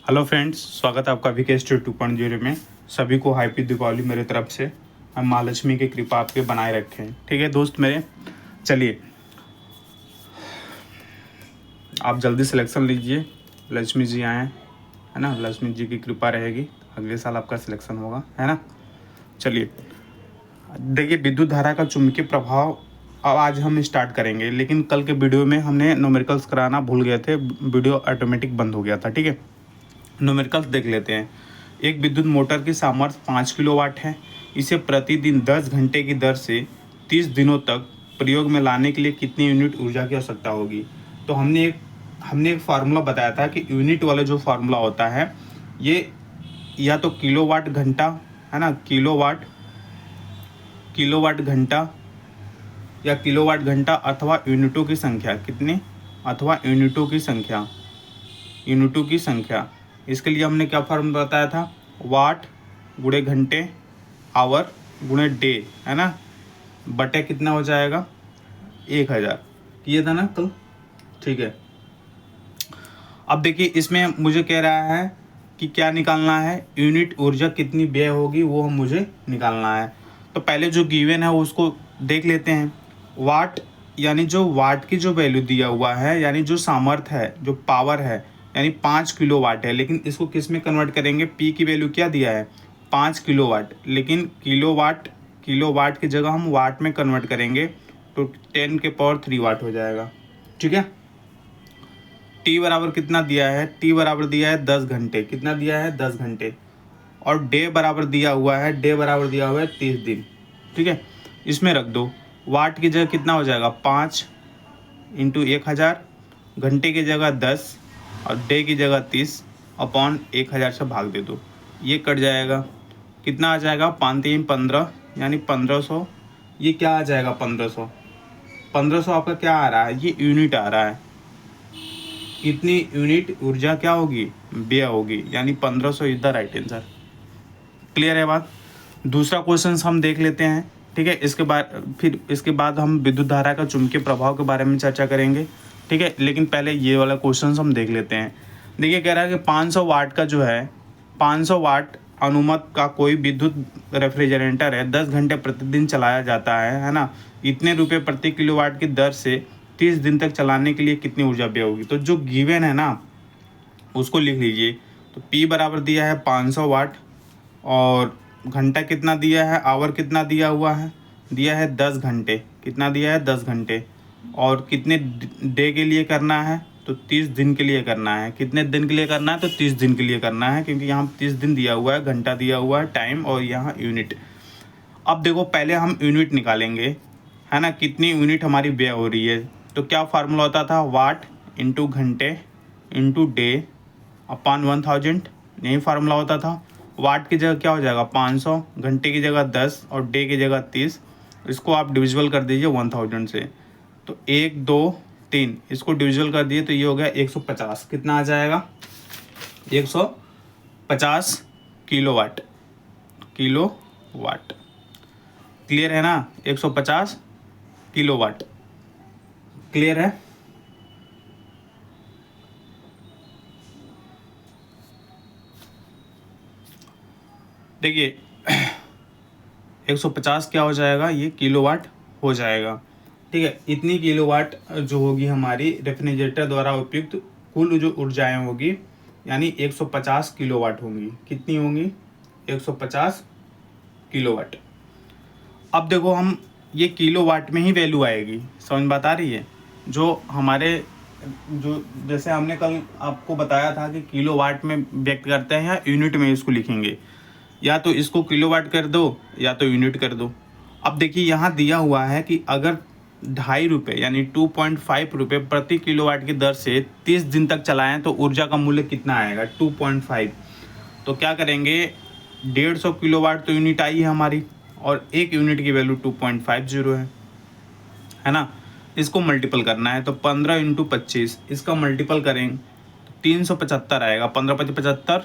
Hello friends, स्वागत है आपका VK Studio 2.0 में। सभी को हैप्पी दीपावली मेरे तरफ से। हम महालक्ष्मी की कृपा आपके बनाए रखें। ठीक है दोस्त मेरे, चलिए आप जल्दी सिलेक्शन लीजिए। लक्ष्मी जी आए है ना, लक्ष्मी जी की कृपा रहेगी, अगले साल आपका सिलेक्शन होगा, है ना। चलिए देखिए, विद्युत धारा का चुंबकीय प्रभाव अब आज हम स्टार्ट करेंगे, लेकिन कल के वीडियो में हमने न्यूमेरिकल्स कराना भूल गए थे, वीडियो ऑटोमेटिक बंद हो गया था। ठीक है, न्यूमेरिकल्स देख लेते हैं। एक विद्युत मोटर की सामर्थ्य 5 किलोवाट है। इसे प्रतिदिन 10 घंटे की दर से 30 दिनों तक प्रयोग में लाने के लिए कितनी यूनिट ऊर्जा की आवश्यकता होगी। तो हमने एक फार्मूला बताया था कि यूनिट वाला जो फार्मूला होता है ये या तो किलोवाट घंटा, है ना, किलोवाट घंटा या किलोवाट घंटा अथवा यूनिटों की संख्या कितनी, अथवा यूनिटों की संख्या। इसके लिए हमने क्या फार्मूला बताया था, वाट गुणे घंटे, आवर गुणे डे, है ना, बटे कितना हो जाएगा 1000, किया था ना कल। ठीक है, अब देखिए इसमें मुझे कह रहा है कि क्या निकालना है, यूनिट ऊर्जा कितनी व्यय होगी वो मुझे निकालना है। तो पहले जो गिवन है उसको देख लेते हैं। वाट यानी जो वाट की जो वैल्यू दिया हुआ है, यानी जो सामर्थ्य है, जो पावर है, यानी 5 किलोवाट है, लेकिन इसको किस में कन्वर्ट करेंगे, पी की वैल्यू क्या दिया है 5 किलोवाट, लेकिन किलोवाट की जगह हम वाट में कन्वर्ट करेंगे तो 10 के पावर 3 वाट हो जाएगा। ठीक है, टी बराबर कितना दिया है, टी बराबर दिया है 10 घंटे, कितना दिया है 10 घंटे, और डे बराबर दिया हुआ है 30 दिन। ठीक है, इसमें रख दो, वाट की जगह कितना हो जाएगा 5 इंटू 1000, घंटे की जगह 10 और डे की जगह 30 अपॉन 1000 से भाग दे दो, ये कट जाएगा, कितना आ जाएगा 5 3 15, यानी 1500। ये क्या आ जाएगा 1500 आपका क्या आ रहा है, ये यूनिट आ रहा है। इतनी यूनिट ऊर्जा क्या होगी, व्यय होगी, यानी 1500 is the right answer. Clear है बात। दूसरा क्वेश्चन हम देख लेते हैं। ठीक है, इसके बाद हम विद्युत धारा का चुंबकीय प्रभाव के बारे में चर्चा करेंगे। ठीक है, लेकिन पहले ये वाला क्वेश्चन हम देख लेते हैं। देखिए कह रहा है कि 500 वाट का जो है, 500 वाट अनुमत का कोई विद्युत रेफ्रिजरेटर है, 10 घंटे प्रतिदिन चलाया जाता है ना, इतने रुपए प्रति किलोवाट की दर से 30 दिन तक चलाने के लिए कितनी ऊर्जा व्यय होगी। तो जो गिवन है ना उसको लिख लीजिए। तो P बराबर दिया है 500 वाट, और घंटा कितना दिया है, आवर कितना दिया हुआ है, दिया है 10 घंटे, कितना दिया है 10 घंटे, और कितने डे के लिए करना है, तो 30 दिन के लिए करना है। कितने दिन के लिए करना है, तो 30 दिन के लिए करना है, क्योंकि यहाँ 30 दिन दिया हुआ है, घंटा दिया हुआ है, टाइम, और यहाँ यूनिट। अब देखो पहले हम यूनिट निकालेंगे, है ना, कितनी यूनिट हमारी व्यय हो रही है। तो क्या फार्मूला होता था, वाट इंटू घंटे इंटू डे अपॉन 1000, यही फार्मूला होता था। वाट की जगह क्या हो जाएगा 500, घंटे की जगह 10 और डे की जगह 30। इसको आप डिविजिबल कर दीजिए 1000 से, तो 1 2 3, इसको डिविजिबल कर दिए तो ये हो गया 150। कितना आ जाएगा 150 किलोवाट। क्लियर है ना, 150 किलोवाट। क्लियर है। देखिए 150 क्या हो जाएगा, ये किलोवाट हो जाएगा। ठीक है, इतनी किलोवाट जो होगी हमारी रेफ्रिजरेटर द्वारा उपयुक्त कुल जो ऊर्जाएं होगी, यानी 150 किलोवाट होंगी। कितनी होंगी 150 किलोवाट। अब देखो हम ये किलोवाट में ही वैल्यू आएगी, समझ बात आ रही है। जो हमारे जो जैसे हमने कल आपको बताया था कि किलोवाट में व्यक्त करते हैं या यूनिट में इसको लिखेंगे, या तो इसको किलोवाट कर दो या तो यूनिट कर दो। अब देखिए यहाँ दिया हुआ है कि अगर 2.5 रुपये यानी 2.5 रुपये प्रति किलोवाट की दर से 30 दिन तक चलाएं तो ऊर्जा का मूल्य कितना आएगा 2.5। तो क्या करेंगे, 150 किलोवाट तो यूनिट आई है हमारी, और एक यूनिट की वैल्यू 2.50 है ना। इसको मल्टीपल करना है, तो 15 इंटू 25 इसका मल्टीपल करेंगे तो 375 आएगा। 15 5 75,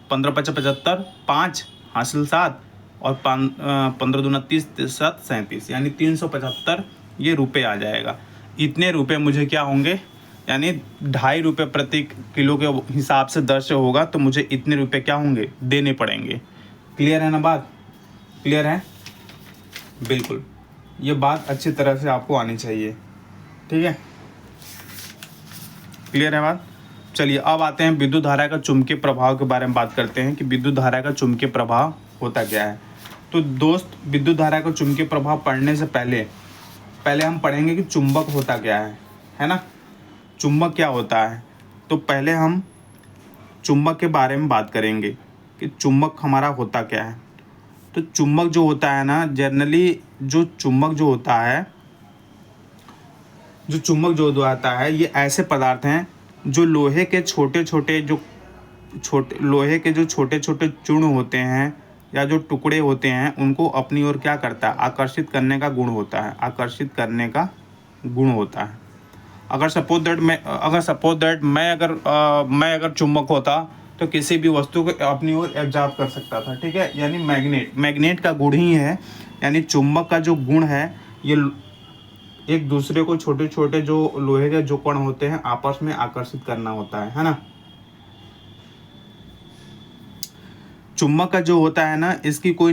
15 5 75, 5 हासिल 7, और 15 दूना 30, 7 37, यानी 375 ये रुपए आ जाएगा। इतने रुपए मुझे क्या होंगे, यानी 2.5 रुपये प्रति किलो के हिसाब से दर से होगा तो मुझे इतने रुपए क्या होंगे, देने पड़ेंगे। क्लियर है ना बात? क्लियर है? बिल्कुल, ये बात अच्छी तरह से आपको आनी चाहिए। ठीक है, क्लियर है बात? चलिए अब आते हैं विद्युत धारा का चुंबकीय प्रभाव के बारे में बात करते हैं कि विद्युत धारा का चुंबकीय प्रभाव होता क्या है। तो दोस्त, विद्युत धारा का चुंबकीय प्रभाव पढ़ने से पहले हम पढ़ेंगे कि चुंबक होता क्या है ना? चुंबक क्या होता है। तो पहले हम चुंबक के बारे में बात करेंगे कि चुंबक हमारा होता क्या है। तो चुंबक जो होता है ना, जनरली जो चुंबक जो होता है ये ऐसे पदार्थ हैं जो लोहे के छोटे छोटे चूर्ण होते हैं या जो टुकड़े होते हैं उनको अपनी ओर क्या करता है, आकर्षित करने का गुण होता है। अगर सपोज दैट मैं अगर चुंबक होता तो किसी भी वस्तु को अपनी ओर एब्जॉर्ब कर सकता था। ठीक है, यानी मैग्नेट का गुण ही है, यानी चुंबक का जो गुण है ये एक दूसरे को छोटे छोटे जो लोहे के जो कण होते हैं आपस में आकर्षित करना होता है ना। चुंबक का जो होता है ना, इसकी कोई